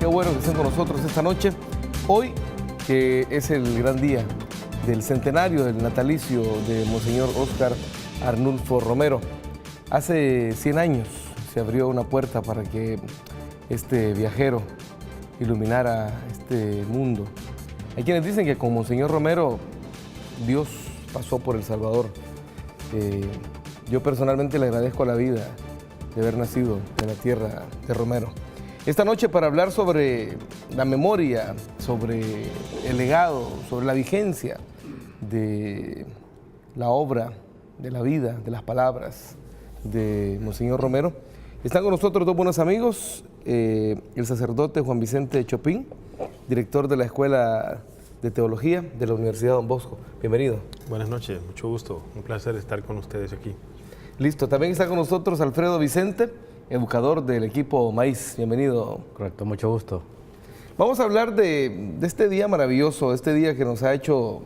bueno que estén con nosotros esta noche. Hoy, que es el gran día del centenario del natalicio de Monseñor Óscar Arnulfo Romero. Hace 100 años se abrió una puerta para que este viajero iluminara este mundo. Hay quienes dicen que con Monseñor Romero Dios pasó por El Salvador. Yo personalmente le agradezco a la vida de haber nacido en la tierra de Romero. Esta noche, para hablar sobre la memoria, sobre el legado, sobre la vigencia de la obra, de la vida, de las palabras de Monseñor Romero, están con nosotros dos buenos amigos, el sacerdote Juan Vicente Chopin, director de la Escuela de Teología de la Universidad Don Bosco. Bienvenido. Buenas noches, mucho gusto, un placer estar con ustedes aquí. Listo, también está con nosotros Alfredo Vicente, educador del equipo Maíz. Bienvenido. Correcto, mucho gusto. Vamos a hablar de este día maravilloso, este día que nos ha hecho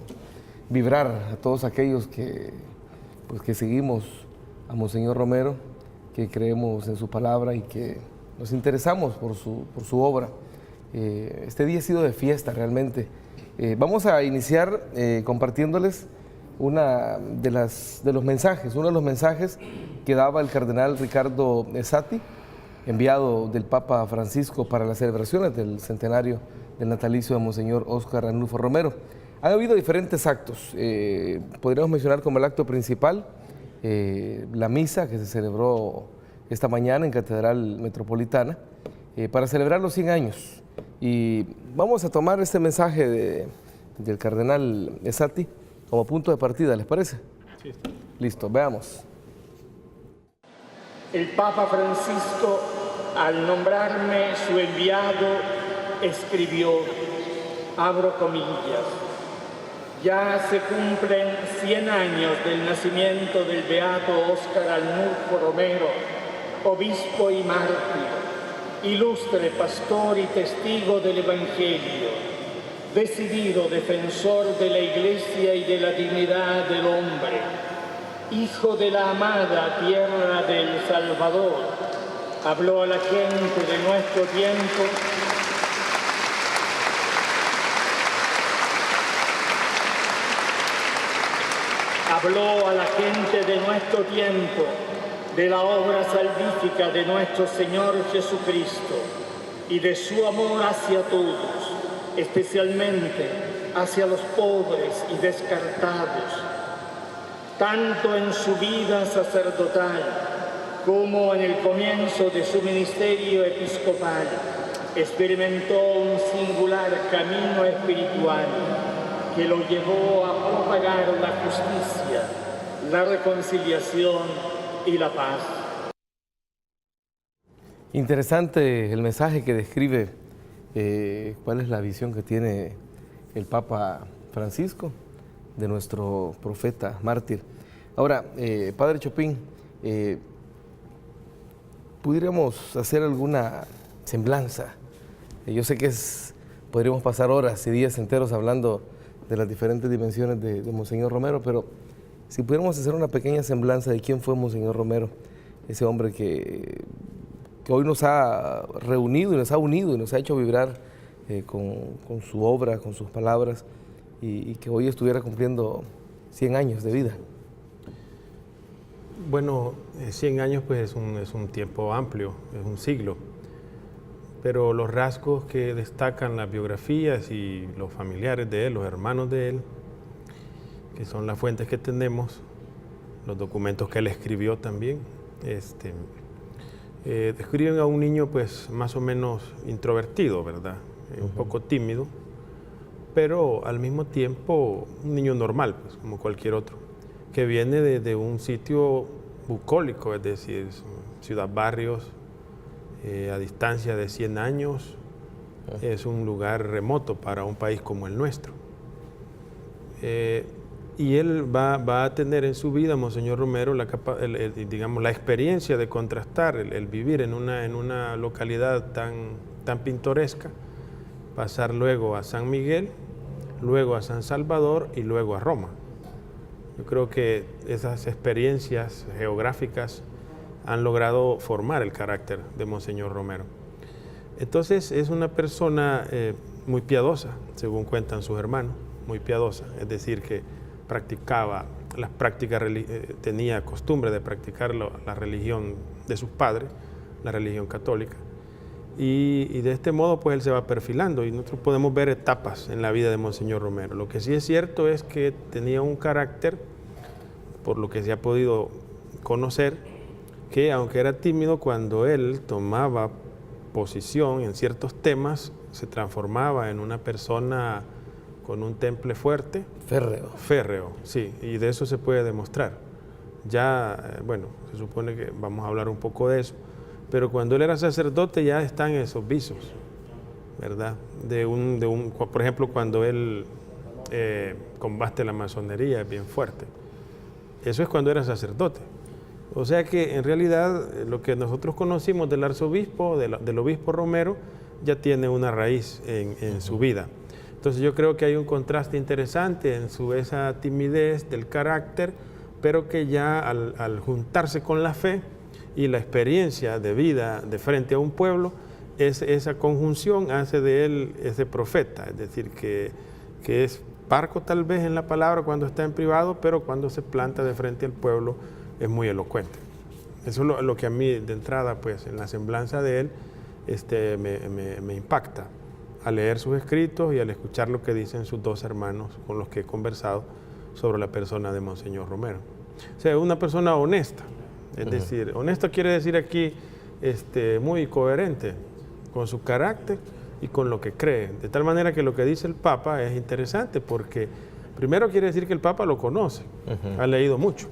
vibrar a todos aquellos que seguimos a Monseñor Romero, que creemos en su palabra y que nos interesamos por su obra. Este día ha sido de fiesta realmente. Vamos a iniciar compartiéndoles uno de los mensajes que daba el cardenal Ricardo Esati, enviado del Papa Francisco para las celebraciones del centenario del natalicio de Monseñor Óscar Arnulfo Romero. Han habido diferentes actos, podríamos mencionar como el acto principal, la misa que se celebró esta mañana en Catedral Metropolitana, para celebrar los 100 años. Y vamos a tomar este mensaje del cardenal Esati como punto de partida, ¿les parece? Sí, está. Listo, veamos. El Papa Francisco, al nombrarme su enviado, escribió, abro comillas, ya se cumplen 100 años del nacimiento del beato Óscar Arnulfo Romero, obispo y mártir, ilustre pastor y testigo del Evangelio, decidido defensor de la Iglesia y de la dignidad del hombre, hijo de la amada tierra del Salvador, habló a la gente de nuestro tiempo de la obra salvífica de nuestro Señor Jesucristo y de su amor hacia todos, especialmente hacia los pobres y descartados, tanto en su vida sacerdotal como en el comienzo de su ministerio episcopal. Experimentó un singular camino espiritual que lo llevó a propagar la justicia, la reconciliación y la paz. Interesante el mensaje que describe cuál es la visión que tiene el Papa Francisco de nuestro profeta mártir. Ahora, Padre Chopin, ¿pudiéramos hacer alguna semblanza? Yo sé que podríamos pasar horas y días enteros hablando de las diferentes dimensiones de Monseñor Romero, pero si pudiéramos hacer una pequeña semblanza de quién fue Monseñor Romero, ese hombre que hoy nos ha reunido y nos ha unido y nos ha hecho vibrar con su obra, con sus palabras, y que hoy estuviera cumpliendo 100 años de vida. Bueno, 100 años pues es un tiempo amplio, es un siglo, pero los rasgos que destacan las biografías y los familiares de él, los hermanos de él, que son las fuentes que tenemos, los documentos que él escribió también, describen a un niño pues más o menos introvertido, ¿verdad? Un poco tímido, pero al mismo tiempo un niño normal, pues como cualquier otro, que viene de un sitio bucólico, es decir, Ciudad Barrios, a distancia de 100 años, es un lugar remoto para un país como el nuestro. Y él va a tener en su vida, Monseñor Romero, digamos, la experiencia de contrastar, el vivir en una localidad tan pintoresca, pasar luego a San Miguel, luego a San Salvador y luego a Roma. Yo creo que esas experiencias geográficas han logrado formar el carácter de Monseñor Romero. Entonces es una persona muy piadosa, según cuentan sus hermanos, muy piadosa, es decir, que practicaba las prácticas, tenía costumbre de practicar la religión de sus padres, la religión católica, y de este modo pues él se va perfilando y nosotros podemos ver etapas en la vida de Monseñor Romero. Lo que sí es cierto es que tenía un carácter, por lo que se ha podido conocer, que aunque era tímido, cuando él tomaba posición en ciertos temas, se transformaba en una persona con un temple fuerte. Férreo. Férreo, sí, y de eso se puede demostrar. Ya, bueno, se supone que vamos a hablar un poco de eso, pero cuando él era sacerdote ya están esos visos, ¿verdad? Por ejemplo, cuando él combate la masonería, es bien fuerte. Eso es cuando era sacerdote. O sea que en realidad lo que nosotros conocimos del arzobispo, del obispo Romero, ya tiene una raíz en su vida. Entonces yo creo que hay un contraste interesante en esa timidez del carácter, pero que ya al juntarse con la fe y la experiencia de vida de frente a un pueblo, esa conjunción hace de él ese profeta, es decir, que es parco tal vez en la palabra cuando está en privado, pero cuando se planta de frente al pueblo es muy elocuente. Eso es lo que a mí de entrada, pues en la semblanza de él, me impacta al leer sus escritos y al escuchar lo que dicen sus dos hermanos con los que he conversado sobre la persona de Monseñor Romero. O sea, una persona honesta, es decir, honesto quiere decir aquí muy coherente con su carácter y con lo que cree. De tal manera que lo que dice el Papa es interesante porque primero quiere decir que el Papa lo conoce, ha leído mucho.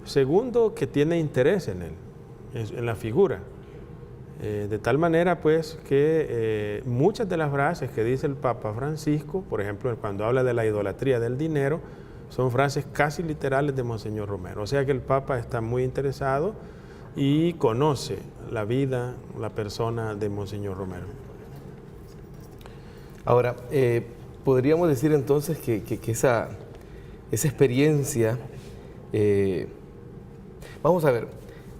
Segundo, que tiene interés en él, en la figura. De tal manera pues que muchas de las frases que dice el Papa Francisco, por ejemplo, cuando habla de la idolatría del dinero, son frases casi literales de Monseñor Romero. O sea que el Papa está muy interesado y conoce la vida, la persona de Monseñor Romero. Ahora, podríamos decir entonces que esa experiencia, vamos a ver,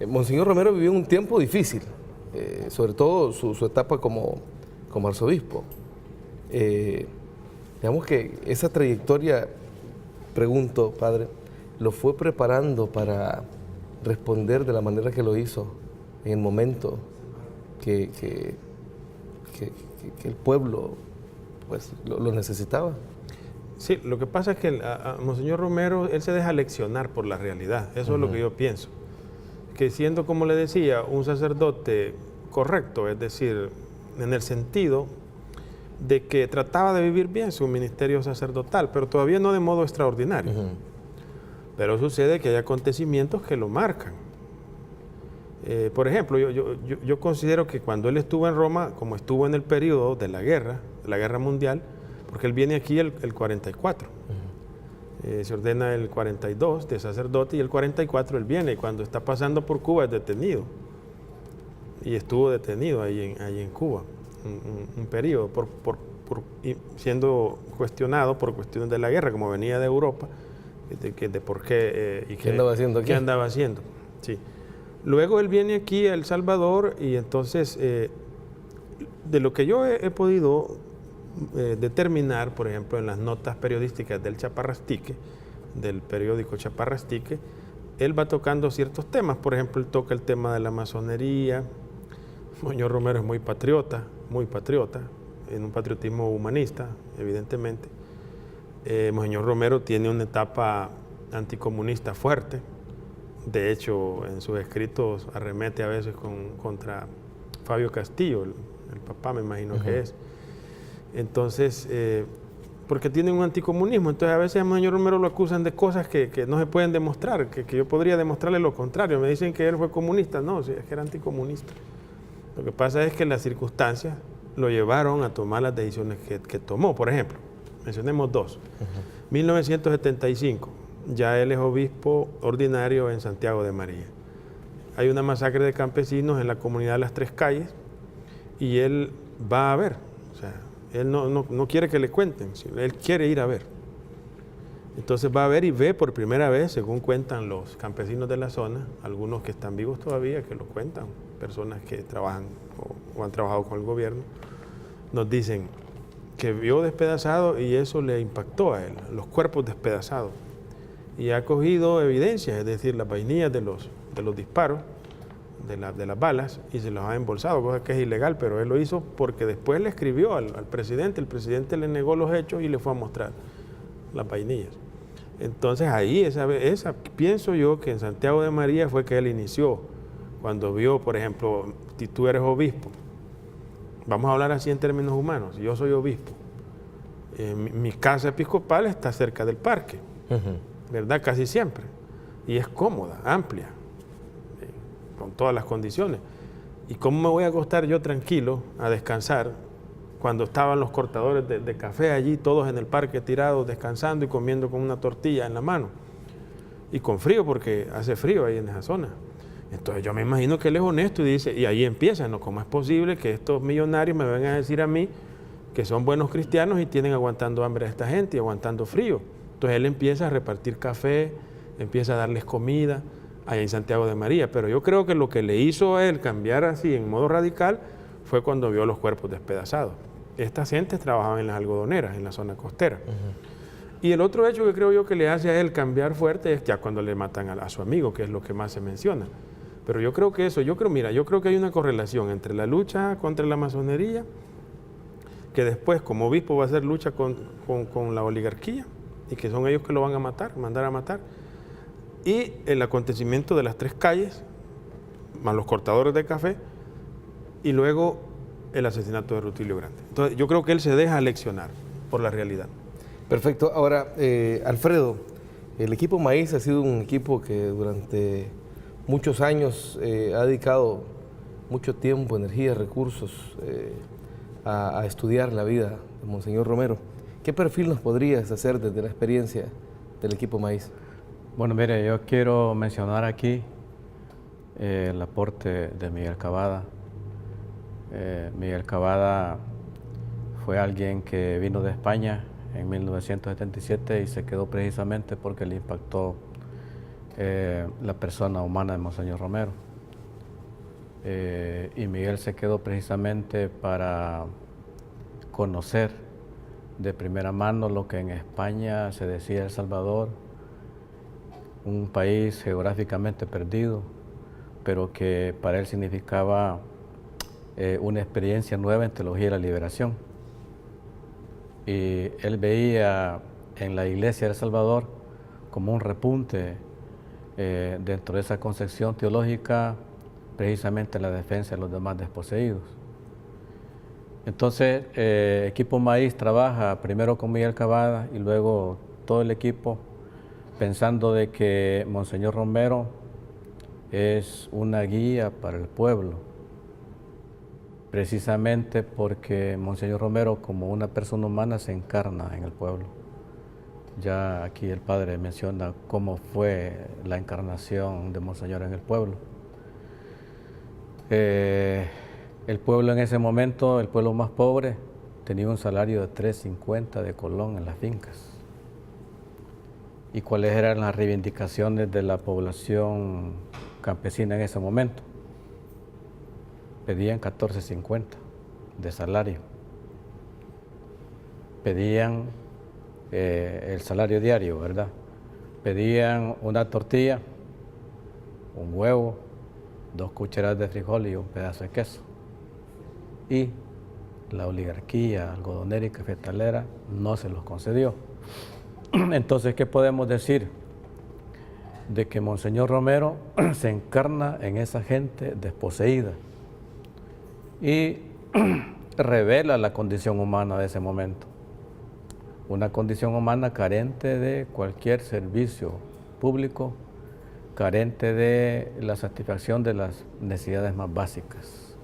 Monseñor Romero vivió un tiempo difícil, sobre todo su etapa como arzobispo. Digamos que esa trayectoria, pregunto, padre, ¿lo fue preparando para responder de la manera que lo hizo en el momento que el pueblo pues lo necesitaba? Sí, lo que pasa es que a Monseñor Romero, él se deja leccionar por la realidad, eso es lo que yo pienso. Que siendo, como le decía, un sacerdote correcto, es decir, en el sentido de que trataba de vivir bien su ministerio sacerdotal, pero todavía no de modo extraordinario. Pero sucede que hay acontecimientos que lo marcan. Por ejemplo, yo considero que cuando él estuvo en Roma, como estuvo en el periodo de la guerra mundial, porque él viene aquí el 44, se ordena el 42 de sacerdote y el 44 él viene, y cuando está pasando por Cuba es detenido, y estuvo detenido ahí en Cuba un periodo, siendo cuestionado por cuestiones de la guerra, como venía de Europa, de por qué y ¿Qué andaba haciendo aquí? ¿Qué andaba haciendo? Sí. Luego él viene aquí a El Salvador y entonces, de lo que yo he podido determinar, por ejemplo, en las notas periodísticas del Chaparrastique, del periódico Chaparrastique, él va tocando ciertos temas. Por ejemplo, él toca el tema de la masonería. Monseñor Romero es muy patriota, en un patriotismo humanista, evidentemente. Monseñor Romero tiene una etapa anticomunista fuerte. De hecho, en sus escritos arremete a veces contra Fabio Castillo, el papá me imagino que es. Entonces, porque tiene un anticomunismo, entonces a veces a Monseñor Romero lo acusan de cosas que no se pueden demostrar, que yo podría demostrarle lo contrario. Me dicen que él fue comunista, no, sí, es que era anticomunista. Lo que pasa es que las circunstancias lo llevaron a tomar las decisiones que tomó. Por ejemplo, mencionemos dos. 1975, ya él es obispo ordinario en Santiago de María. Hay una masacre de campesinos en la comunidad de Las Tres Calles y él va a ver. O sea, él no quiere que le cuenten, él quiere ir a ver. Entonces va a ver y ve por primera vez, según cuentan los campesinos de la zona, algunos que están vivos todavía, que lo cuentan, personas que trabajan o han trabajado con el gobierno, nos dicen que vio despedazado y eso le impactó a él, los cuerpos despedazados. Y ha cogido evidencias, es decir, las vainillas de los disparos, de las balas, y se los ha embolsado, cosa que es ilegal, pero él lo hizo porque después le escribió al presidente, el presidente le negó los hechos y le fue a mostrar las vainillas. Entonces ahí, esa pienso yo que en Santiago de María fue que él inició, cuando vio, por ejemplo, si tú eres obispo, vamos a hablar así en términos humanos, yo soy obispo, mi casa episcopal está cerca del parque, ¿verdad? Casi siempre, y es cómoda, amplia, con todas las condiciones. ¿Y cómo me voy a acostar yo tranquilo a descansar cuando estaban los cortadores de café allí, todos en el parque tirados, descansando y comiendo con una tortilla en la mano? Y con frío, porque hace frío ahí en esa zona. Entonces yo me imagino que él es honesto y dice, y ahí empieza, ¿no? ¿Cómo es posible que estos millonarios me vengan a decir a mí que son buenos cristianos y tienen aguantando hambre a esta gente y aguantando frío? Entonces él empieza a repartir café, empieza a darles comida allá en Santiago de María, pero yo creo que lo que le hizo a él cambiar así en modo radical fue cuando vio los cuerpos despedazados. Estas gentes trabajaban en las algodoneras, en la zona costera. Y el otro hecho que creo yo que le hace a él cambiar fuerte es ya cuando le matan a su amigo, que es lo que más se menciona. Pero yo creo que yo creo que hay una correlación entre la lucha contra la masonería, que después como obispo va a hacer lucha con la oligarquía, y que son ellos que lo van a matar, mandar a matar, y el acontecimiento de las 3 calles, más los cortadores de café, y luego el asesinato de Rutilio Grande. Entonces yo creo que él se deja leccionar por la realidad. Perfecto. Ahora, Alfredo, el equipo Maíz ha sido un equipo que durante muchos años ha dedicado mucho tiempo, energía, recursos a estudiar la vida de Monseñor Romero. ¿Qué perfil nos podrías hacer desde la experiencia del equipo Maíz? Bueno, mire, yo quiero mencionar aquí el aporte de Miguel Cavada. Miguel Cavada fue alguien que vino de España en 1977 y se quedó precisamente porque le impactó la persona humana de Monseñor Romero. Y Miguel se quedó precisamente para conocer de primera mano lo que en España se decía El Salvador, un país geográficamente perdido, pero que para él significaba una experiencia nueva en teología de la liberación. Y él veía en la iglesia de El Salvador como un repunte dentro de esa concepción teológica, precisamente la defensa de los demás desposeídos. Entonces, Equipo Maíz trabaja primero con Miguel Cavada y luego todo el equipo pensando de que Monseñor Romero es una guía para el pueblo, precisamente porque Monseñor Romero como una persona humana se encarna en el pueblo. Ya aquí el padre menciona cómo fue la encarnación de Monseñor en el pueblo. El pueblo en ese momento, el pueblo más pobre, tenía un salario de 3.50 de colón en las fincas. ¿Y cuáles eran las reivindicaciones de la población campesina en ese momento? Pedían 14.50 de salario. Pedían el salario diario, ¿verdad? Pedían una tortilla, un huevo, 2 cucharadas de frijol y un pedazo de queso. Y la oligarquía algodonera y cafetalera no se los concedió. Entonces, ¿qué podemos decir? De que Monseñor Romero se encarna en esa gente desposeída y revela la condición humana de ese momento. Una condición humana carente de cualquier servicio público, carente de la satisfacción de las necesidades más básicas.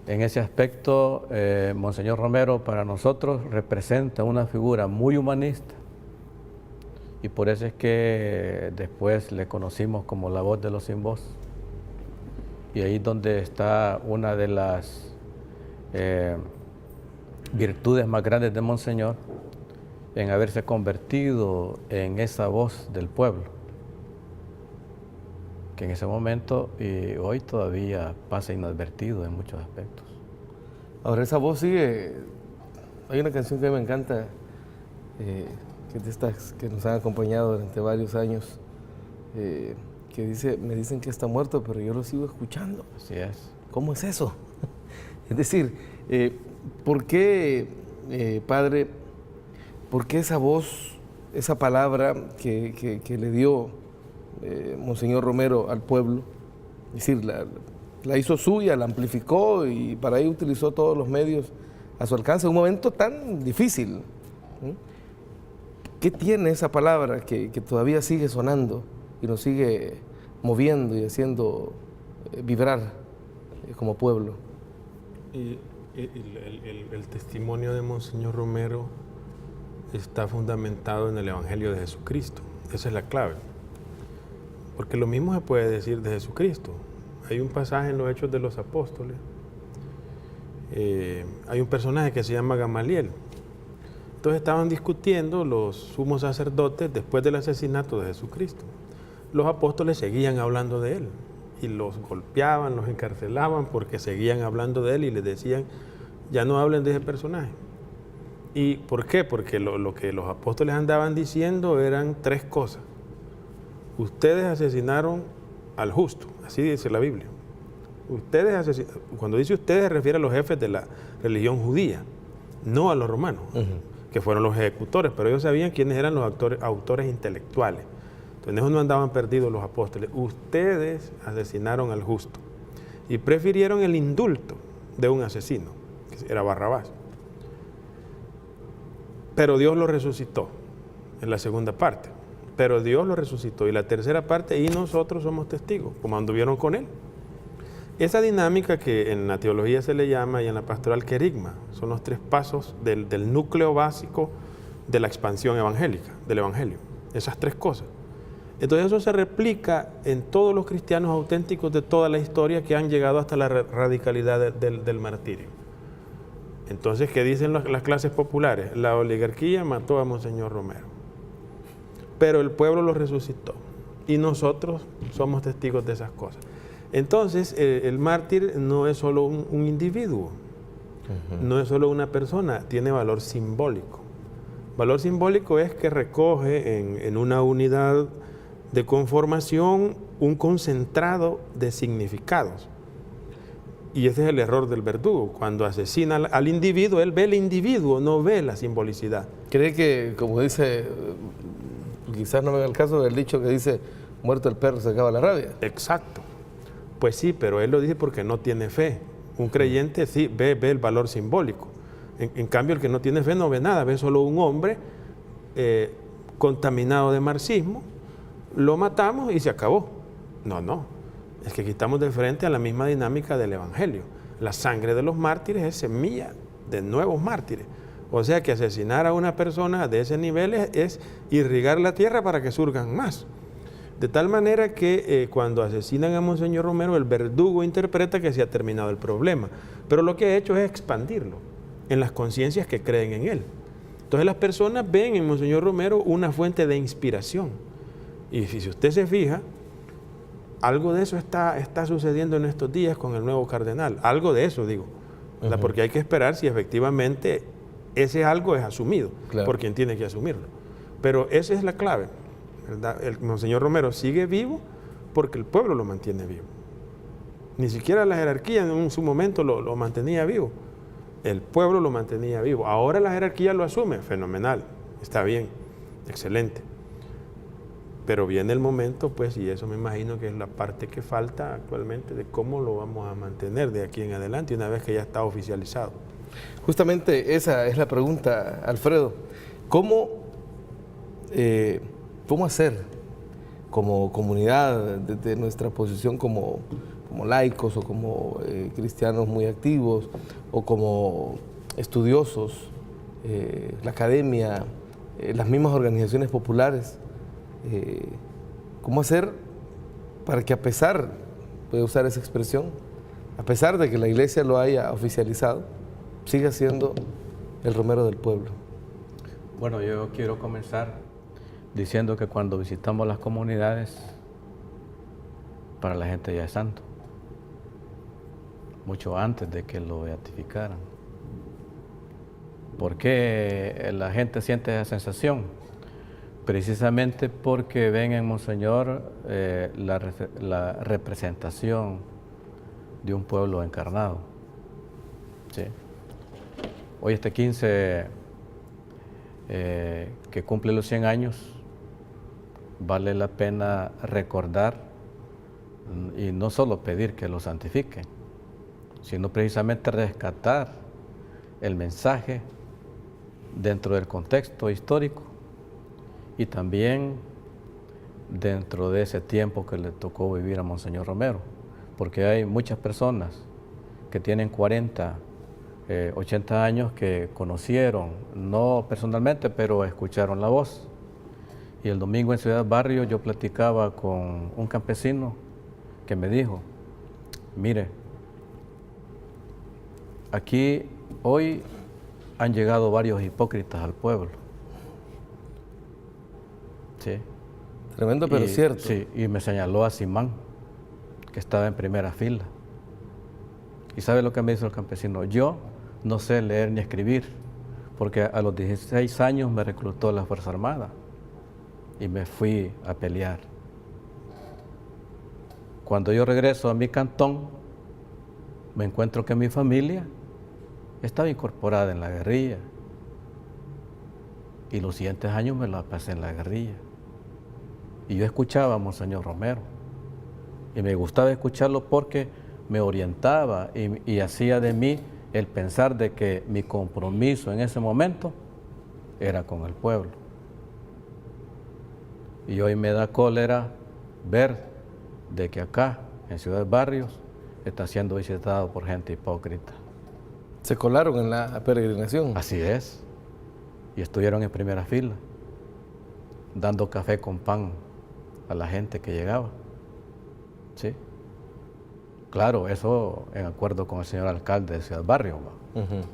En ese aspecto, Monseñor Romero para nosotros representa una figura muy humanista y por eso es que después le conocimos como la voz de los sin voz. Y ahí es donde está una de las virtudes más grandes de Monseñor, en haberse convertido en esa voz del pueblo. que en ese momento y hoy todavía pasa inadvertido en muchos aspectos. Ahora esa voz sigue. Hay una canción que me encanta, que es de estas que nos han acompañado durante varios años, que dice: me dicen que está muerto, pero yo lo sigo escuchando. Así es. ¿Cómo es eso? Es decir, ¿por qué, Padre, por qué esa voz, esa palabra que le dio Monseñor Romero al pueblo, es decir, la hizo suya, la amplificó y para ello utilizó todos los medios a su alcance en un momento tan difícil? ¿Qué tiene esa palabra que todavía sigue sonando y nos sigue moviendo y haciendo vibrar como pueblo? Y el testimonio de Monseñor Romero está fundamentado en el Evangelio de Jesucristo. Esa es la clave. Porque lo mismo se puede decir de Jesucristo. Hay un pasaje en los Hechos de los Apóstoles. Hay un personaje que se llama Gamaliel. Entonces estaban discutiendo los sumos sacerdotes después del asesinato de Jesucristo. Los apóstoles seguían hablando de él y los golpeaban, los encarcelaban porque seguían hablando de él y les decían: ya no hablen de ese personaje. ¿Y por qué? Porque lo que los apóstoles andaban diciendo eran tres cosas. Ustedes asesinaron al justo, así dice la Biblia. Cuando dice ustedes, se refiere a los jefes de la religión judía, no a los romanos, que fueron los ejecutores, pero ellos sabían quiénes eran los autores intelectuales. Entonces ellos no andaban perdidos los apóstoles. Ustedes asesinaron al justo y prefirieron el indulto de un asesino, que era Barrabás. Pero Dios lo resucitó, en la segunda parte. Pero Dios lo resucitó. Y la tercera parte, y nosotros somos testigos, como anduvieron con él. Esa dinámica que en la teología se le llama y en la pastoral querigma, son los tres pasos del núcleo básico de la expansión evangélica, del evangelio. Esas tres cosas. Entonces eso se replica en todos los cristianos auténticos de toda la historia que han llegado hasta la radicalidad del martirio. Entonces, ¿qué dicen las clases populares? La oligarquía mató a Monseñor Romero, pero el pueblo lo resucitó y nosotros somos testigos de esas cosas. Entonces, el mártir no es solo un individuo, no es solo una persona, tiene valor simbólico. Valor simbólico es que recoge en una unidad de conformación un concentrado de significados. Y ese es el error del verdugo. Cuando asesina al individuo, él ve el individuo, no ve la simbolicidad. ¿Cree que, como dice, quizás no me haga el caso del dicho que dice: muerto el perro se acaba la rabia? Exacto. Pues sí, pero él lo dice porque no tiene fe. Un creyente sí ve el valor simbólico. En cambio, el que no tiene fe no ve nada, ve solo un hombre contaminado de marxismo, lo matamos y se acabó. No. Es que aquí estamos de frente a la misma dinámica del Evangelio. La sangre de los mártires es semilla de nuevos mártires. O sea que asesinar a una persona de ese nivel es irrigar la tierra para que surjan más. De tal manera que cuando asesinan a Monseñor Romero, el verdugo interpreta que se ha terminado el problema. Pero lo que ha hecho es expandirlo en las conciencias que creen en él. Entonces las personas ven en Monseñor Romero una fuente de inspiración. Y si usted se fija, algo de eso está sucediendo en estos días con el nuevo cardenal. Algo de eso, digo. ¿Verdad? Porque hay que esperar si efectivamente ese algo es asumido por quien tiene que asumirlo. Pero esa es la clave, ¿verdad? El Monseñor Romero sigue vivo porque el pueblo lo mantiene vivo. Ni siquiera la jerarquía en su momento lo mantenía vivo. El pueblo lo mantenía vivo. Ahora la jerarquía lo asume. Fenomenal. Está bien. Excelente. Pero viene el momento, pues, y eso me imagino que es la parte que falta actualmente de cómo lo vamos a mantener de aquí en adelante, una vez que ya está oficializado. Justamente esa es la pregunta, Alfredo. ¿Cómo hacer como comunidad, desde nuestra posición como laicos o como cristianos muy activos o como estudiosos, la academia, las mismas organizaciones populares? ¿Cómo hacer para que, a pesar, voy a usar esa expresión, a pesar de que la iglesia lo haya oficializado, siga siendo el Romero del pueblo? Bueno, yo quiero comenzar diciendo que cuando visitamos las comunidades para la gente ya es santo, mucho antes de que lo beatificaran. ¿Por qué la gente siente esa sensación? Precisamente porque ven en Monseñor la representación de un pueblo encarnado. ¿Sí? Hoy este 15 que cumple los 100 años, vale la pena recordar y no solo pedir que lo santifiquen, sino precisamente rescatar el mensaje dentro del contexto histórico y también dentro de ese tiempo que le tocó vivir a Monseñor Romero, porque hay muchas personas que tienen 40, 80 años que conocieron, no personalmente, pero escucharon la voz. Y el domingo en Ciudad Barrio yo platicaba con un campesino que me dijo, mire, aquí hoy han llegado varios hipócritas al pueblo. Sí. Tremendo, pero cierto. Sí, y me señaló a Simán, que estaba en primera fila. ¿Y sabe lo que me dijo el campesino? Yo no sé leer ni escribir, porque a los 16 años me reclutó la Fuerza Armada y me fui a pelear. Cuando yo regreso a mi cantón, me encuentro que mi familia estaba incorporada en la guerrilla y los siguientes años me la pasé en la guerrilla. Y yo escuchaba a Monseñor Romero y me gustaba escucharlo porque me orientaba y hacía de mí el pensar de que mi compromiso en ese momento era con el pueblo. Y hoy me da cólera ver de que acá, en Ciudad Barrios, está siendo visitado por gente hipócrita. Se colaron en la peregrinación. Así es. Y estuvieron en primera fila, dando café con pan a la gente que llegaba. ¿Sí? Claro, eso en acuerdo con el señor alcalde de Ciudad Barrio,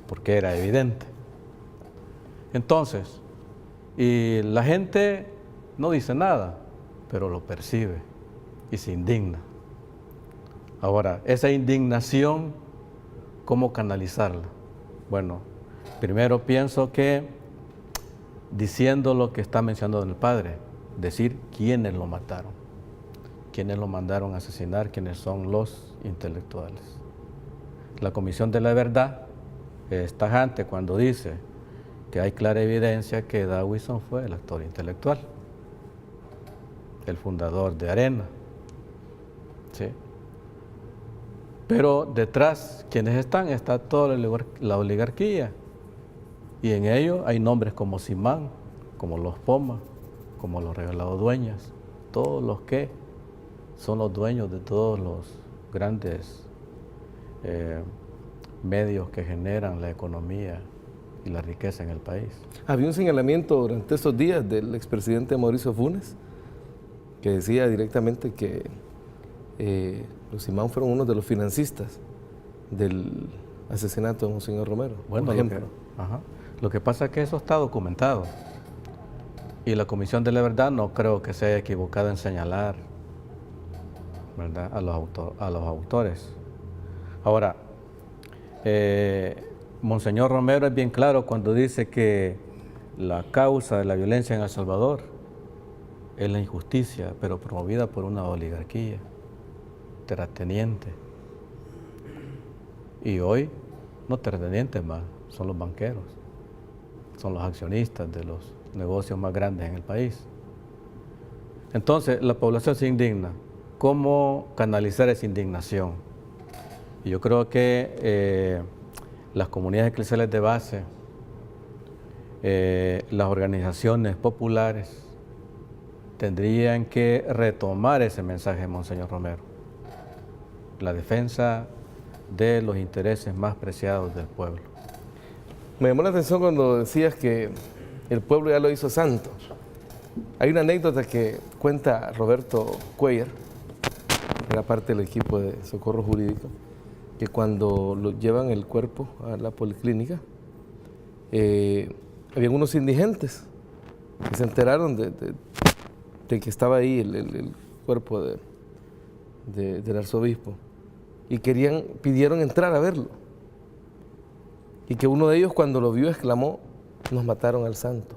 porque era evidente. Entonces, y la gente no dice nada, pero lo percibe y se indigna. Ahora, esa indignación, ¿cómo canalizarla? Bueno, primero pienso que diciendo lo que está mencionando el Padre, decir quiénes lo mataron, quiénes lo mandaron a asesinar, quiénes son los intelectuales. La Comisión de la Verdad es tajante cuando dice que hay clara evidencia que Dawison fue el actor intelectual, el fundador de Arena. ¿Sí? Pero detrás, ¿quiénes están? Está toda la oligarquía. Y en ello hay nombres como Simán, como los Poma, como los Regalados Dueñas, todos los que son los dueños de todos los grandes medios que generan la economía y la riqueza en el país. Había un señalamiento durante estos días del expresidente Mauricio Funes que decía directamente que los Simán fueron uno de los financistas del asesinato de Monseñor Romero, bueno, por ejemplo. Lo que pasa es que eso está documentado y la Comisión de la Verdad no creo que se haya equivocado en señalar, ¿verdad?, a los autores. Ahora, Monseñor Romero es bien claro cuando dice que la causa de la violencia en El Salvador es la injusticia, pero promovida por una oligarquía terrateniente. Y hoy, no terratenientes más, son los banqueros, son los accionistas de los negocios más grandes en el país. Entonces, la población se indigna. ¿Cómo canalizar esa indignación? Y yo creo que las comunidades eclesiales de base, las organizaciones populares, tendrían que retomar ese mensaje de Monseñor Romero, la defensa de los intereses más preciados del pueblo. Me llamó la atención cuando decías que el pueblo ya lo hizo santo. Hay una anécdota que cuenta Roberto Cuellar, que era parte del equipo de socorro jurídico, que cuando lo llevan el cuerpo a la policlínica, había unos indigentes que se enteraron de que estaba ahí el cuerpo del arzobispo y pidieron entrar a verlo. Y que uno de ellos cuando lo vio exclamó, nos mataron al santo.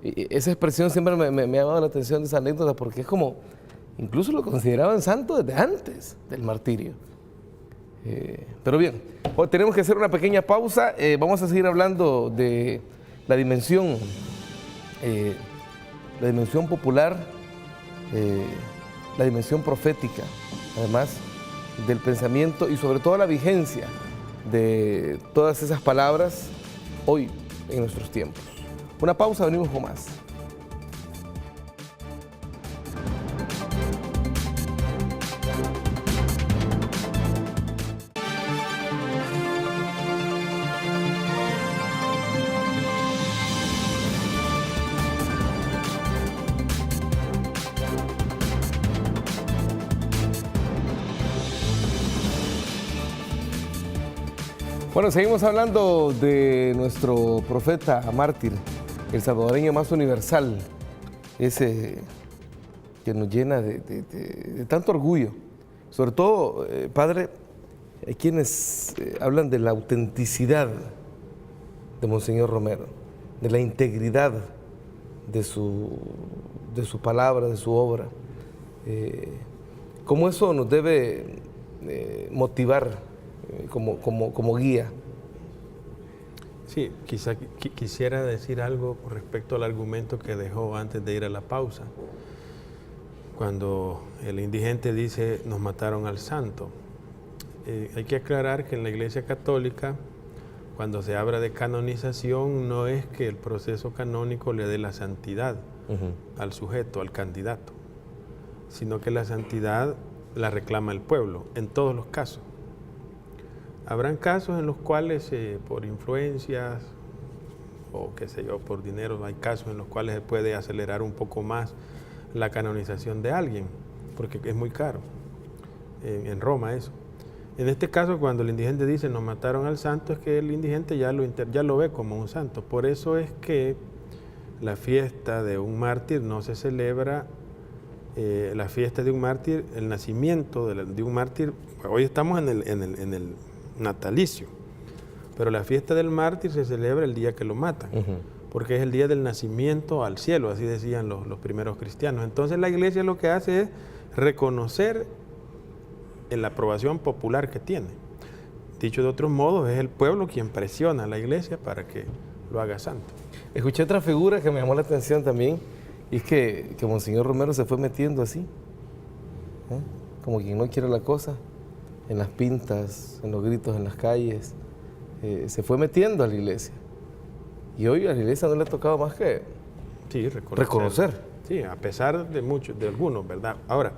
Y esa expresión siempre me ha llamado la atención de esa anécdota porque es como, incluso lo consideraban santo desde antes del martirio. Pero bien, hoy tenemos que hacer una pequeña pausa. Vamos a seguir hablando de la dimensión popular, la dimensión profética, además del pensamiento y sobre todo la vigencia de todas esas palabras hoy en nuestros tiempos. Una pausa, venimos con más. Bueno, seguimos hablando de nuestro profeta mártir, el salvadoreño más universal, ese que nos llena de tanto orgullo. Sobre todo, padre, hay quienes hablan de la autenticidad de Monseñor Romero, de la integridad de su palabra, de su obra. ¿Cómo eso nos debe motivar como guía? Sí, quizá quisiera decir algo con respecto al argumento que dejó antes de ir a la pausa. Cuando el indigente dice, nos mataron al santo. Hay que aclarar que en la Iglesia Católica, cuando se habla de canonización, no es que el proceso canónico le dé la santidad al sujeto, al candidato, sino que la santidad la reclama el pueblo, en todos los casos. Habrán casos en los cuales por influencias o qué sé yo, por dinero, hay casos en los cuales se puede acelerar un poco más la canonización de alguien, porque es muy caro, en Roma eso. En este caso, cuando el indigente dice nos mataron al santo, es que el indigente ya lo ve como un santo. Por eso es que la fiesta de un mártir no se celebra, la fiesta de un mártir, el nacimiento de un mártir, hoy estamos en el natalicio, pero la fiesta del mártir se celebra el día que lo matan, porque es el día del nacimiento al cielo, así decían los primeros cristianos. Entonces la Iglesia lo que hace es reconocer la aprobación popular que tiene. Dicho de otros modos, es el pueblo quien presiona a la Iglesia para que lo haga santo. Escuché otra figura que me llamó la atención también, y es que Monseñor Romero se fue metiendo así, como quien no quiere la cosa, en las pintas, en los gritos en las calles, se fue metiendo a la Iglesia. Y hoy a la Iglesia no le ha tocado más que reconocer. Sí, a pesar de algunos, ¿verdad? Ahora,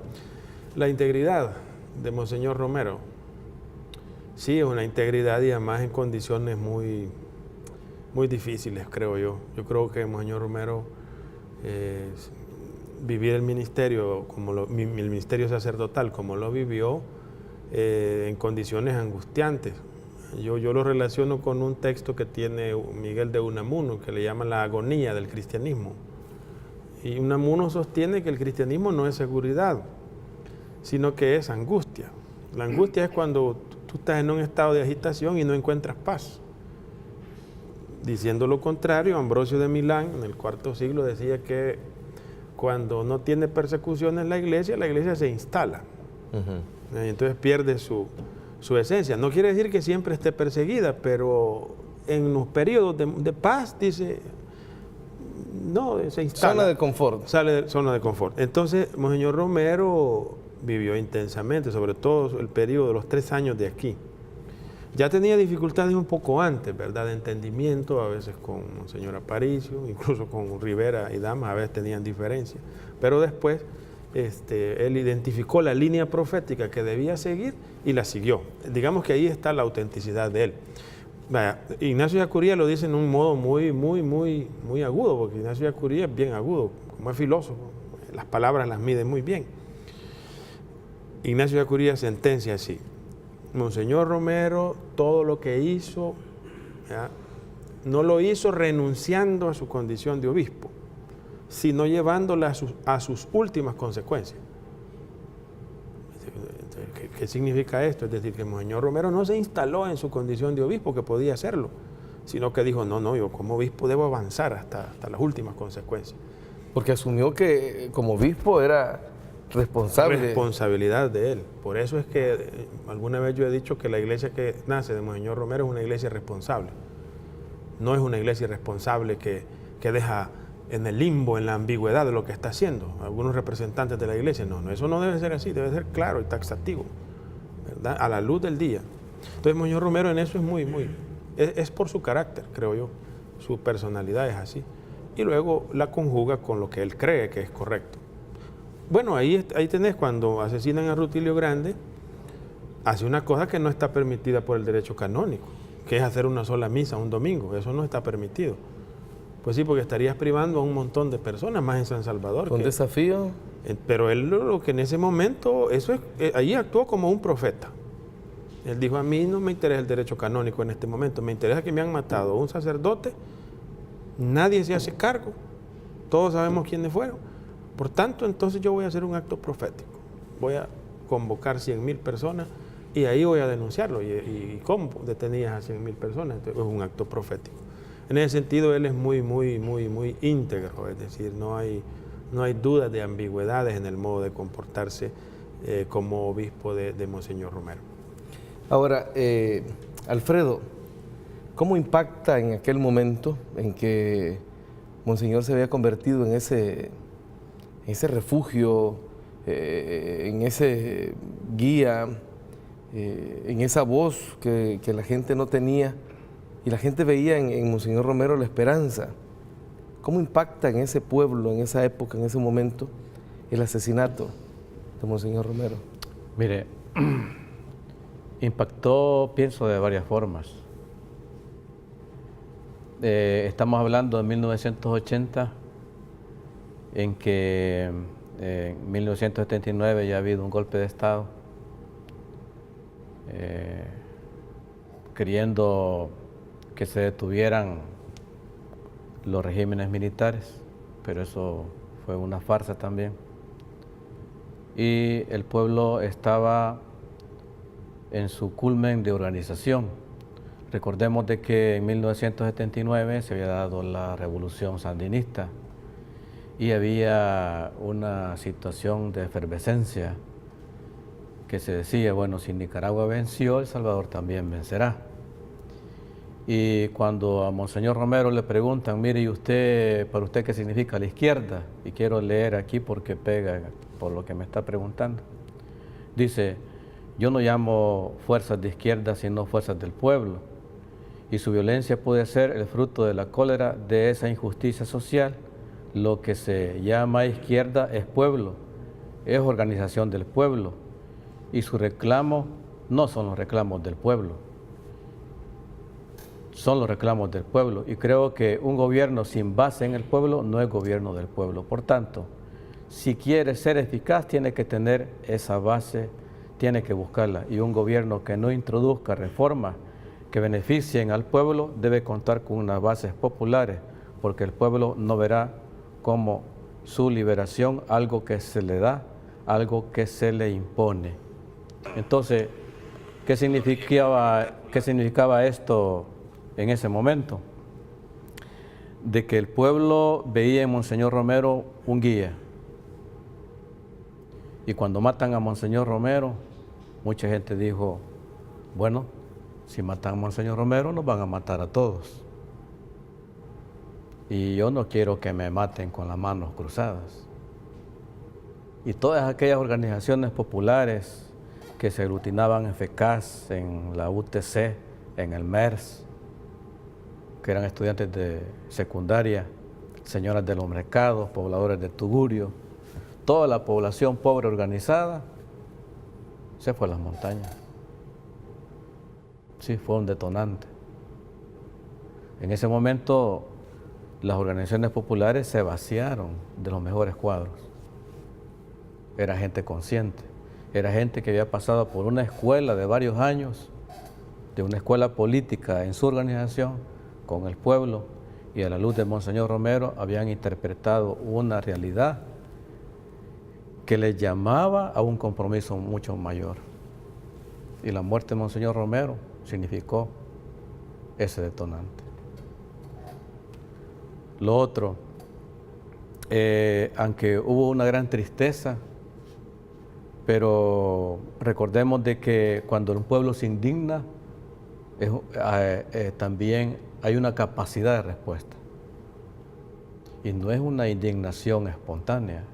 la integridad de Monseñor Romero, sí, es una integridad y además en condiciones muy, muy difíciles, creo yo. Yo creo que Monseñor Romero vivir el ministerio, el ministerio sacerdotal como lo vivió, en condiciones angustiantes. Yo lo relaciono con un texto que tiene Miguel de Unamuno, que le llama la agonía del cristianismo. Y Unamuno sostiene que el cristianismo no es seguridad, sino que es angustia. La angustia es cuando tú estás en un estado de agitación y no encuentras paz. Diciendo lo contrario, Ambrosio de Milán, en el IV siglo, decía que cuando no tiene persecuciones la iglesia se instala. Entonces pierde su esencia. No quiere decir que siempre esté perseguida, pero en los periodos de paz, dice, no, se instala. Zona de confort. Sale de zona de confort. Entonces, Monseñor Romero vivió intensamente, sobre todo el periodo de los 3 años de aquí. Ya tenía dificultades un poco antes, ¿verdad?, de entendimiento, a veces con Monseñor Aparicio, incluso con Rivera y Damas, a veces tenían diferencias. Pero después él identificó la línea profética que debía seguir y la siguió. Digamos que ahí está la autenticidad de él. Vaya, Ignacio de Acuría lo dice en un modo muy agudo, porque Ignacio de Acuría es bien agudo, como es filósofo, las palabras las mide muy bien. Ignacio de Acuría sentencia así: Monseñor Romero, todo lo que hizo, ¿ya?, no lo hizo renunciando a su condición de obispo, sino llevándola a sus últimas consecuencias. ¿Qué significa esto? Es decir, que Monseñor Romero no se instaló en su condición de obispo, que podía hacerlo, sino que dijo, no, yo como obispo debo avanzar hasta las últimas consecuencias. Porque asumió que como obispo era responsable. Responsabilidad de él. Por eso es que alguna vez yo he dicho que la iglesia que nace de Monseñor Romero es una iglesia responsable. No es una iglesia irresponsable que deja en el limbo, en la ambigüedad de lo que está haciendo. Algunos representantes de la iglesia, no, eso no debe ser así, debe ser claro y taxativo, ¿verdad? A la luz del día. Entonces, Monseñor Romero en eso es por su carácter, creo yo. Su personalidad es así. Y luego la conjuga con lo que él cree que es correcto. Bueno, ahí tenés cuando asesinan a Rutilio Grande, hace una cosa que no está permitida por el derecho canónico, que es hacer una sola misa un domingo. Eso no está permitido. Pues sí, porque estarías privando a un montón de personas más en San Salvador. Un desafío. Pero él lo que en ese momento, ahí actuó como un profeta. Él dijo, a mí no me interesa el derecho canónico en este momento, me interesa que me han matado a un sacerdote, nadie se hace cargo, todos sabemos quiénes fueron. Por tanto, entonces yo voy a hacer un acto profético. Voy a convocar 100.000 personas y ahí voy a denunciarlo. ¿Y cómo detenías a 100.000 personas? Entonces, es un acto profético. En ese sentido, él es muy íntegro, es decir, no hay dudas de ambigüedades en el modo de comportarse como obispo de Monseñor Romero. Ahora, Alfredo, ¿cómo impacta en aquel momento en que Monseñor se había convertido en ese refugio, en ese guía, en esa voz que la gente no tenía y la gente veía en Monseñor Romero la esperanza? ¿Cómo impacta en ese pueblo, en esa época, en ese momento, el asesinato de Monseñor Romero? Mire, impactó, pienso, de varias formas. Estamos hablando de 1980, en que en 1979 ya ha habido un golpe de Estado, queriendo que se detuvieran los regímenes militares, pero eso fue una farsa también. Y el pueblo estaba en su culmen de organización. Recordemos de que en 1979 se había dado la revolución sandinista y había una situación de efervescencia que se decía, bueno, si Nicaragua venció, El Salvador también vencerá. Y cuando a Monseñor Romero le preguntan, mire, ¿y usted, para usted qué significa la izquierda? Y quiero leer aquí porque pega por lo que me está preguntando. Dice, yo no llamo fuerzas de izquierda, sino fuerzas del pueblo. Y su violencia puede ser el fruto de la cólera de esa injusticia social. Lo que se llama izquierda es pueblo, es organización del pueblo. Y su reclamo no son los reclamos del pueblo, son los reclamos del pueblo. Y creo que un gobierno sin base en el pueblo no es gobierno del pueblo. Por tanto, si quiere ser eficaz, tiene que tener esa base, tiene que buscarla. Y un gobierno que no introduzca reformas que beneficien al pueblo debe contar con unas bases populares, porque el pueblo no verá como su liberación algo que se le da, algo que se le impone. Entonces, ¿qué significaba esto en ese momento? De que el pueblo veía en Monseñor Romero un guía. Y cuando matan a Monseñor Romero, mucha gente dijo, bueno, si matan a Monseñor Romero, nos van a matar a todos. Y yo no quiero que me maten con las manos cruzadas. Y todas aquellas organizaciones populares que se aglutinaban en FECAS, en la UTC, en el MERS, que eran estudiantes de secundaria, señoras de los mercados, pobladores de Tugurio, toda la población pobre organizada se fue a las montañas. Sí, fue un detonante. En ese momento las organizaciones populares se vaciaron de los mejores cuadros. Era gente consciente, era gente que había pasado por una escuela de varios años, de una escuela política en su organización, con el pueblo, y a la luz de Monseñor Romero habían interpretado una realidad que les llamaba a un compromiso mucho mayor. Y la muerte de Monseñor Romero significó ese detonante. Lo otro, aunque hubo una gran tristeza, pero recordemos de que cuando un pueblo se indigna, también hay una capacidad de respuesta. Y no es una indignación espontánea,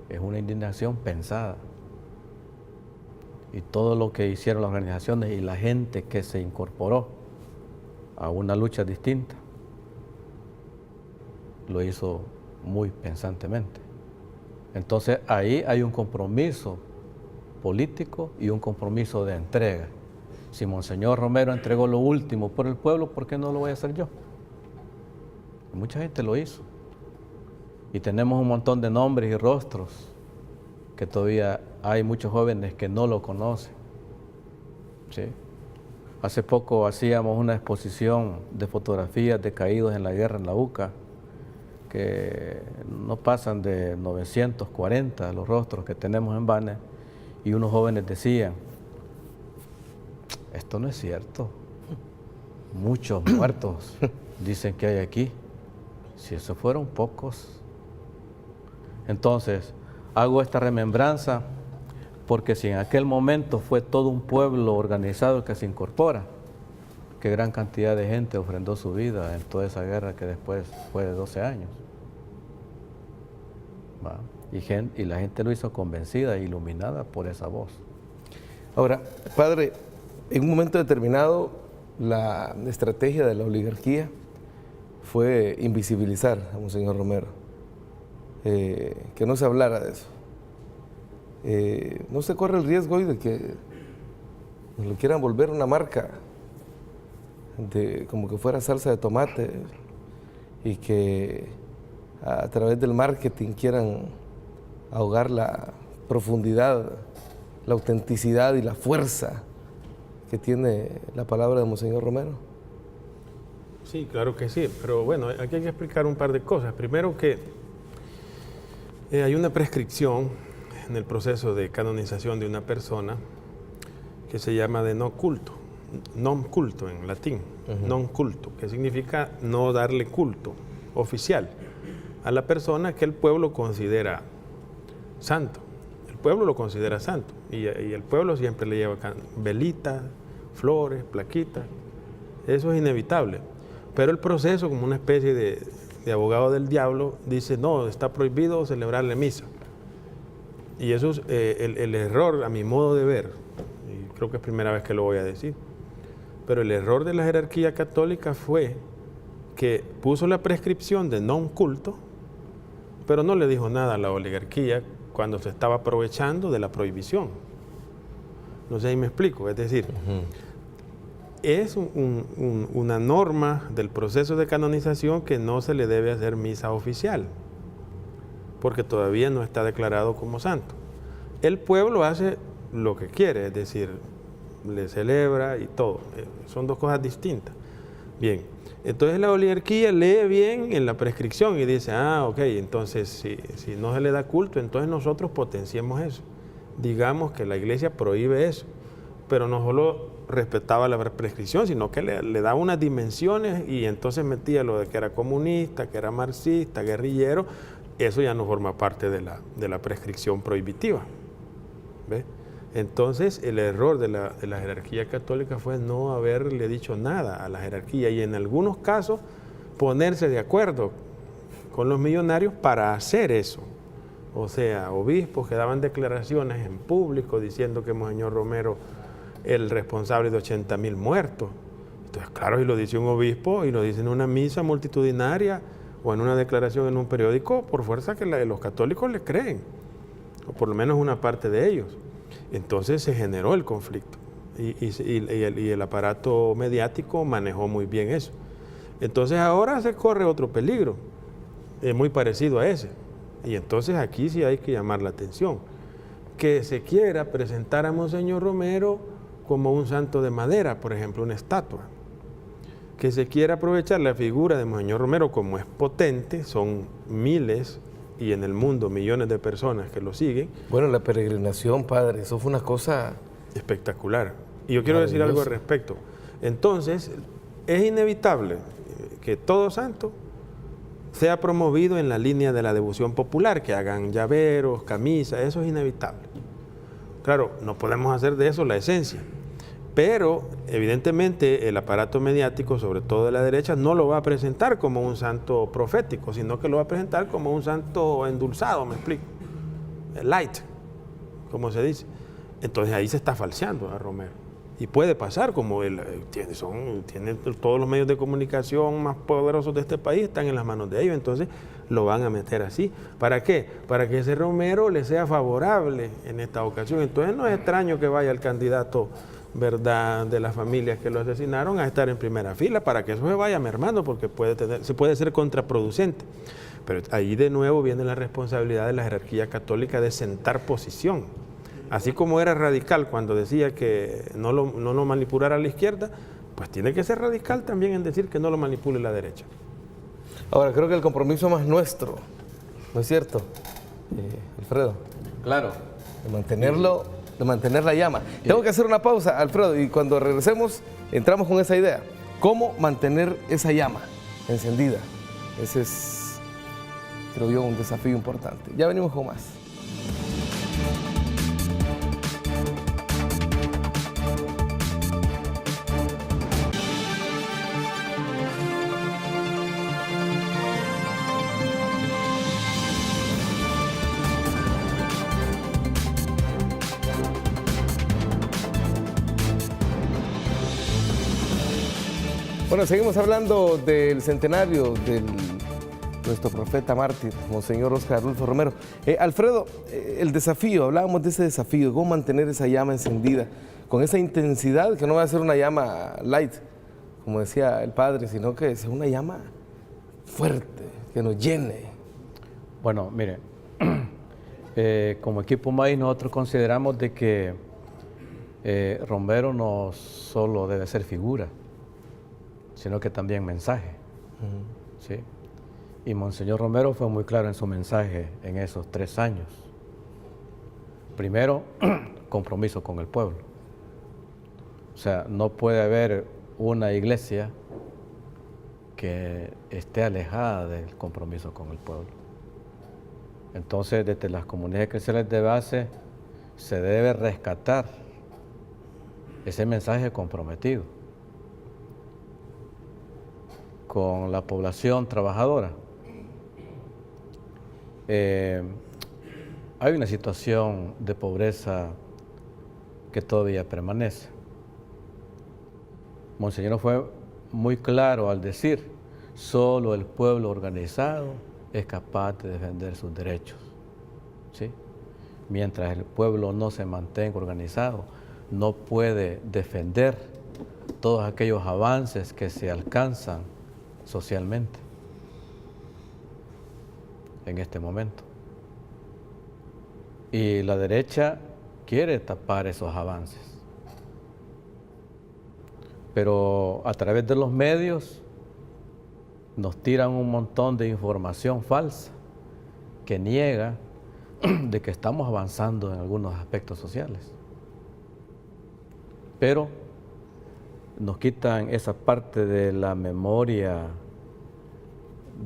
es una indignación pensada. Y todo lo que hicieron las organizaciones y la gente que se incorporó a una lucha distinta, lo hizo muy pensantemente. Entonces ahí hay un compromiso político y un compromiso de entrega. Si Monseñor Romero entregó lo último por el pueblo, ¿por qué no lo voy a hacer yo? Mucha gente lo hizo. Y tenemos un montón de nombres y rostros que todavía hay muchos jóvenes que no lo conocen. ¿Sí? Hace poco hacíamos una exposición de fotografías de caídos en la guerra en la UCA, que no pasan de 940 los rostros que tenemos en Bane, y unos jóvenes decían, esto no es cierto, muchos muertos dicen que hay aquí, si eso fueron pocos. Entonces, hago esta remembranza porque si en aquel momento fue todo un pueblo organizado que se incorpora, qué gran cantidad de gente ofrendó su vida en toda esa guerra que después fue de 12 años. ¿Va? Y la gente lo hizo convencida e iluminada por esa voz. Ahora, padre, en un momento determinado, la estrategia de la oligarquía fue invisibilizar a Monseñor Romero, que no se hablara de eso. No se corre el riesgo hoy de que nos lo quieran volver una marca, como que fuera salsa de tomate, y que a través del marketing quieran ahogar la profundidad, la autenticidad y la fuerza que tiene la palabra de Monseñor Romero. Sí, claro que sí, pero bueno, aquí hay que explicar un par de cosas. Primero que hay una prescripción en el proceso de canonización de una persona que se llama de no culto, non culto en latín, non culto, que significa no darle culto oficial a la persona que el pueblo considera santo. El pueblo lo considera santo y el pueblo siempre le lleva velitas, flores, plaquitas. Eso es inevitable. Pero el proceso, como una especie de abogado del diablo, dice, no, está prohibido celebrarle misa. Y eso es el error, a mi modo de ver, y creo que es primera vez que lo voy a decir, pero el error de la jerarquía católica fue que puso la prescripción de non culto, pero no le dijo nada a la oligarquía cuando se estaba aprovechando de la prohibición. No sé si me explico, es decir, es una norma del proceso de canonización que no se le debe hacer misa oficial, porque todavía no está declarado como santo. El pueblo hace lo que quiere, es decir, le celebra y todo. Son dos cosas distintas. Bien, entonces la oligarquía lee bien en la prescripción y dice, ok, entonces si no se le da culto, entonces nosotros potenciemos eso. Digamos que la iglesia prohíbe eso, pero no solo respetaba la prescripción, sino que le daba unas dimensiones y entonces metía lo de que era comunista, que era marxista, guerrillero. Eso ya no forma parte de la prescripción prohibitiva. ¿Ve? Entonces, el error de la jerarquía católica fue no haberle dicho nada a la jerarquía y en algunos casos ponerse de acuerdo con los millonarios para hacer eso. O sea, obispos que daban declaraciones en público diciendo que Monseñor Romero era el responsable de 80,000 muertos. Entonces, claro, si lo dice un obispo y lo dice en una misa multitudinaria o en una declaración en un periódico, por fuerza que los católicos le creen, o por lo menos una parte de ellos. Entonces se generó el conflicto y el aparato mediático manejó muy bien eso. Entonces ahora se corre otro peligro, muy parecido a ese. Y entonces aquí sí hay que llamar la atención. Que se quiera presentar a Monseñor Romero como un santo de madera, por ejemplo, una estatua. Que se quiera aprovechar la figura de Monseñor Romero como es potente, son miles y en el mundo millones de personas que lo siguen. Bueno, la peregrinación, padre, eso fue una cosa espectacular. Y yo quiero decir algo al Maravilloso. respecto. Entonces, es inevitable que todo santo sea promovido en la línea de la devoción popular, que hagan llaveros, camisas, eso es inevitable. Claro, no podemos hacer de eso la esencia, pero evidentemente el aparato mediático, sobre todo de la derecha, no lo va a presentar como un santo profético, sino que lo va a presentar como un santo endulzado, me explico, light, como se dice. Entonces ahí se está falseando a Romero. Y puede pasar, como él tiene todos los medios de comunicación más poderosos de este país, están en las manos de ellos, entonces lo van a meter así. ¿Para qué? Para que ese Romero le sea favorable en esta ocasión. Entonces no es extraño que vaya el candidato, ¿verdad?, de las familias que lo asesinaron a estar en primera fila, para que eso se vaya mermando, porque se puede ser contraproducente. Pero ahí de nuevo viene la responsabilidad de la jerarquía católica de sentar posición. Así como era radical cuando decía que no lo manipulara la izquierda, pues tiene que ser radical también en decir que no lo manipule la derecha. Ahora, creo que el compromiso más nuestro, ¿no es cierto, Alfredo? Claro. De mantener la llama. Tengo que hacer una pausa, Alfredo, y cuando regresemos entramos con esa idea. ¿Cómo mantener esa llama encendida? Ese es, creo yo, un desafío importante. Ya venimos con más. Bueno, seguimos hablando del centenario de nuestro profeta mártir, Monseñor Óscar Arnulfo Romero. Alfredo, el desafío, hablábamos de ese desafío, cómo mantener esa llama encendida, con esa intensidad, que no va a ser una llama light, como decía el padre, sino que sea una llama fuerte, que nos llene. Bueno, mire, como equipo maíz nosotros consideramos de que Romero no solo debe ser figura, sino que también mensaje. ¿Sí? Y Monseñor Romero fue muy claro en su mensaje en esos 3 años. Primero, compromiso con el pueblo. O sea, no puede haber una iglesia que esté alejada del compromiso con el pueblo. Entonces, desde las comunidades cristianas de base se debe rescatar ese mensaje comprometido con la población trabajadora. Hay una situación de pobreza que todavía permanece. Monseñor fue muy claro al decir, solo el pueblo organizado es capaz de defender sus derechos. ¿Sí? Mientras el pueblo no se mantenga organizado, no puede defender todos aquellos avances que se alcanzan socialmente en este momento. Y la derecha quiere tapar esos avances. Pero a través de los medios nos tiran un montón de información falsa que niega de que estamos avanzando en algunos aspectos sociales. Pero nos quitan esa parte de la memoria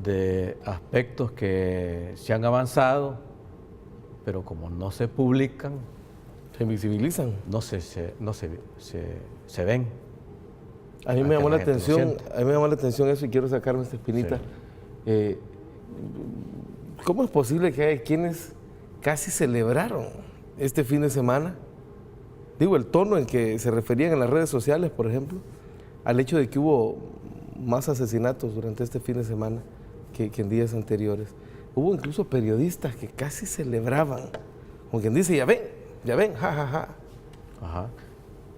de aspectos que se han avanzado, pero como no se publican, Se visibilizan. no se ven. A mí me llamó la atención, eso y quiero sacarme esta espinita. Sí. ¿Cómo es posible que hay quienes casi celebraron este fin de semana? Digo, el tono en que se referían en las redes sociales, por ejemplo, al hecho de que hubo más asesinatos durante este fin de semana que en días anteriores. Hubo incluso periodistas que casi celebraban, como quien dice, ya ven, ja, ja, ja. Ajá.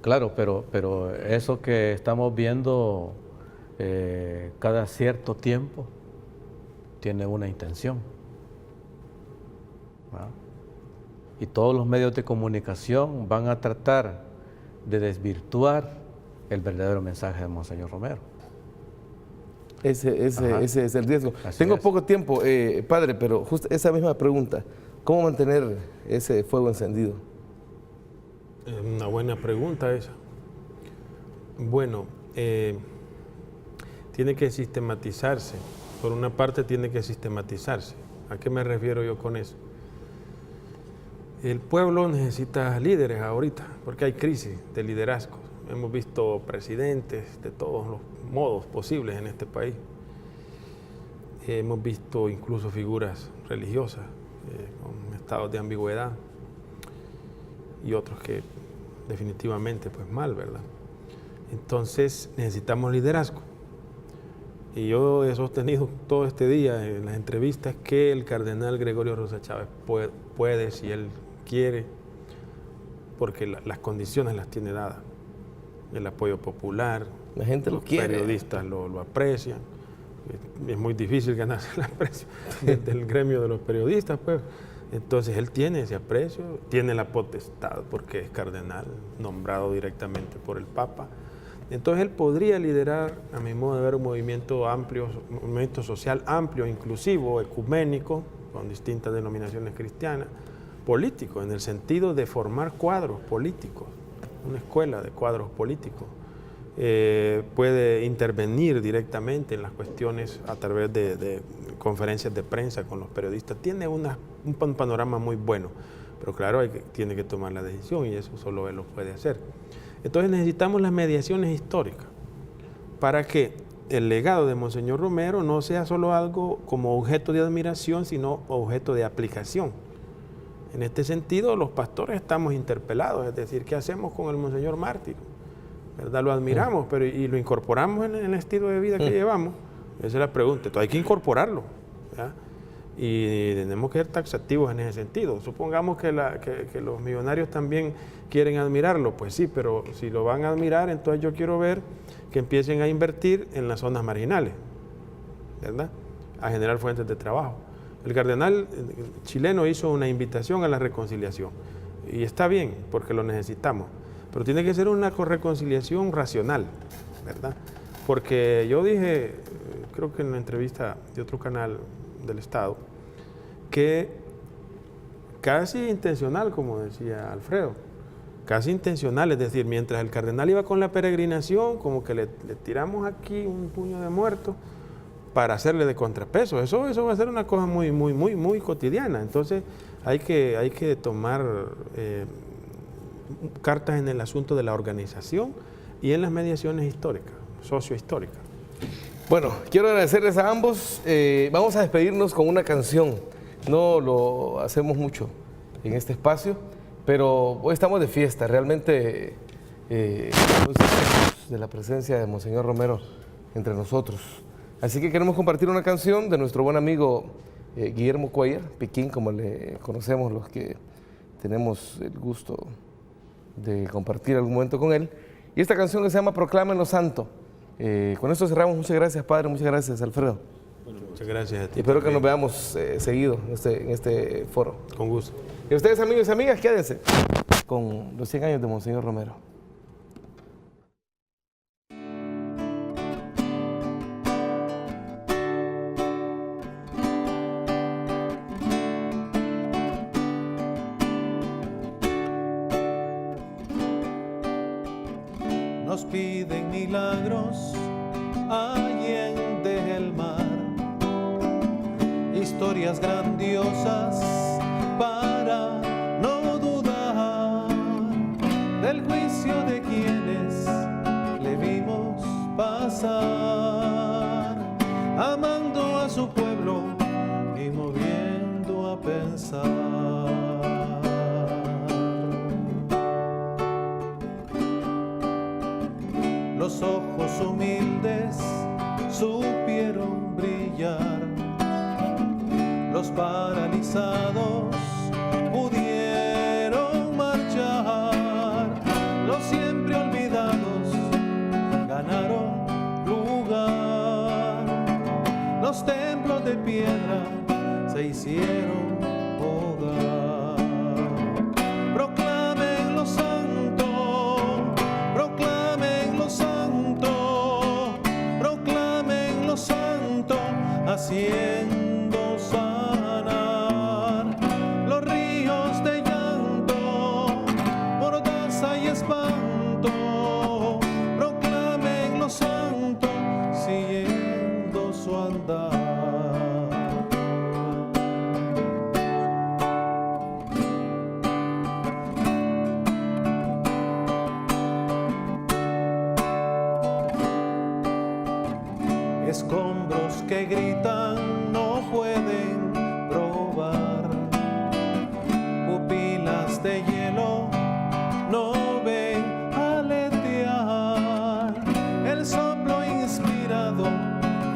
Claro, pero eso que estamos viendo cada cierto tiempo tiene una intención. ¿Ah? Y todos los medios de comunicación van a tratar de desvirtuar el verdadero mensaje de Monseñor Romero. Ese es el riesgo. Así Tengo es. poco tiempo, padre, pero justo esa misma pregunta, ¿cómo mantener ese fuego encendido? Es una buena pregunta esa. Bueno, tiene que sistematizarse. Por una parte tiene que sistematizarse. ¿A qué me refiero yo con eso? El pueblo necesita líderes ahorita, porque hay crisis de liderazgo. Hemos visto presidentes de todos los modos posibles en este país. Hemos visto incluso figuras religiosas con estados de ambigüedad y otros que definitivamente pues mal, ¿verdad? Entonces necesitamos liderazgo. Y yo he sostenido todo este día en las entrevistas que el cardenal Gregorio Rosa Chávez puede, si él quiere, porque las condiciones las tiene dadas. El apoyo popular, la gente lo quiere. Los periodistas lo aprecian. Es muy difícil ganarse el aprecio del gremio de los periodistas, pues. Entonces él tiene ese aprecio, tiene la potestad porque es cardenal, nombrado directamente por el Papa. Entonces él podría liderar, a mi modo de ver, un movimiento amplio, un movimiento social amplio, inclusivo, ecuménico, con distintas denominaciones cristianas, político, en el sentido de formar cuadros políticos, una escuela de cuadros políticos. Puede intervenir directamente en las cuestiones a través de conferencias de prensa con los periodistas. Tiene un panorama muy bueno, pero claro, tiene que tomar la decisión y eso solo él lo puede hacer. Entonces necesitamos las mediaciones históricas para que el legado de Monseñor Romero no sea solo algo como objeto de admiración, sino objeto de aplicación. En este sentido, los pastores estamos interpelados, es decir, ¿qué hacemos con el Monseñor Mártir? ¿Verdad? Lo admiramos, pero ¿y lo incorporamos en el estilo de vida que llevamos? Esa es la pregunta. Entonces hay que incorporarlo, ¿ya? Y tenemos que ser taxativos en ese sentido. Supongamos que los millonarios también quieren admirarlo, pues sí, pero si lo van a admirar, entonces yo quiero ver que empiecen a invertir en las zonas marginales, ¿verdad? A generar fuentes de trabajo. El cardenal chileno hizo una invitación a la reconciliación y está bien, porque lo necesitamos, pero tiene que ser una reconciliación racional, ¿verdad? Porque yo dije, creo que en la entrevista de otro canal del Estado, que casi intencional, como decía Alfredo, casi intencional, es decir, mientras el cardenal iba con la peregrinación, como que le tiramos aquí un puño de muertos para hacerle de contrapeso. Eso va a ser una cosa muy cotidiana. Entonces hay que tomar cartas en el asunto de la organización y en las mediaciones históricas, sociohistóricas. Bueno, quiero agradecerles a ambos. Vamos a despedirnos con una canción. No lo hacemos mucho en este espacio, pero hoy estamos de fiesta. Realmente de la presencia de Monseñor Romero entre nosotros. Así que queremos compartir una canción de nuestro buen amigo Guillermo Cuellar, Piquín, como le conocemos los que tenemos el gusto de compartir algún momento con él. Y esta canción que se llama Proclámenlo Santo. Con esto cerramos. Muchas gracias, Padre. Muchas gracias, Alfredo. Bueno, muchas gracias a ti. Espero que nos veamos seguido en este foro. Con gusto. Y ustedes, amigos y amigas, quédense con los 100 años de Monseñor Romero. Nos piden milagros allende el mar, historias grandiosas para no dudar del juicio de quienes le vimos pasar, amando a su pueblo y moviendo a pensar. Los ojos humildes supieron brillar, los paralizados pudieron marchar, los siempre olvidados ganaron lugar, los templos de piedra se hicieron hogar. Proclámenlo santo, proclámenlo santo, proclámenlo santo, haciendo sanar los ríos de llanto, mordaza y espanto. Proclámenlo que gritan no pueden probar, pupilas de hielo no ven aletear el soplo inspirado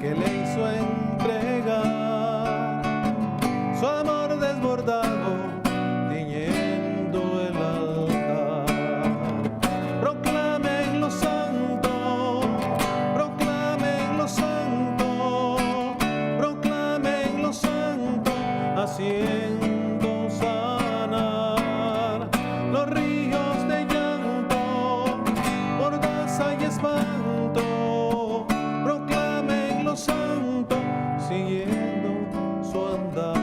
que le hizo entregar su amor desbordado, tiñendo el altar. Proclamen los santos, proclamen los santos, proclamen los santos, haciendo sanar los ríos de llanto, mordaza y espanto. Proclamen los santos, siguiendo su andar.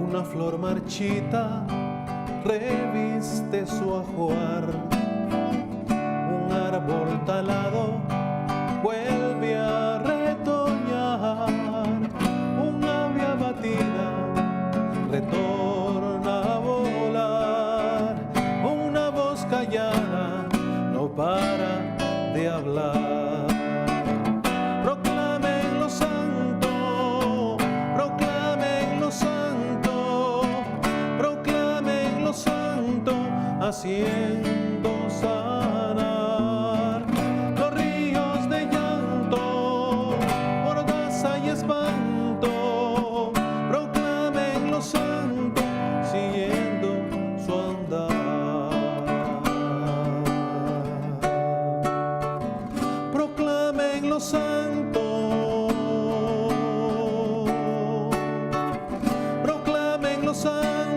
Una flor marchita reviste su ajuar, un árbol talado vuelve a retoñar, un ave abatida retorna a volar, una voz callada no para de hablar. Proclamen los santos, proclamen los santos, proclamen los santos, haciendo sanar los ríos de llanto, mordaza y espanto. Proclamen los santos, siguiendo su andar. Proclamen los santos, proclamen los santos,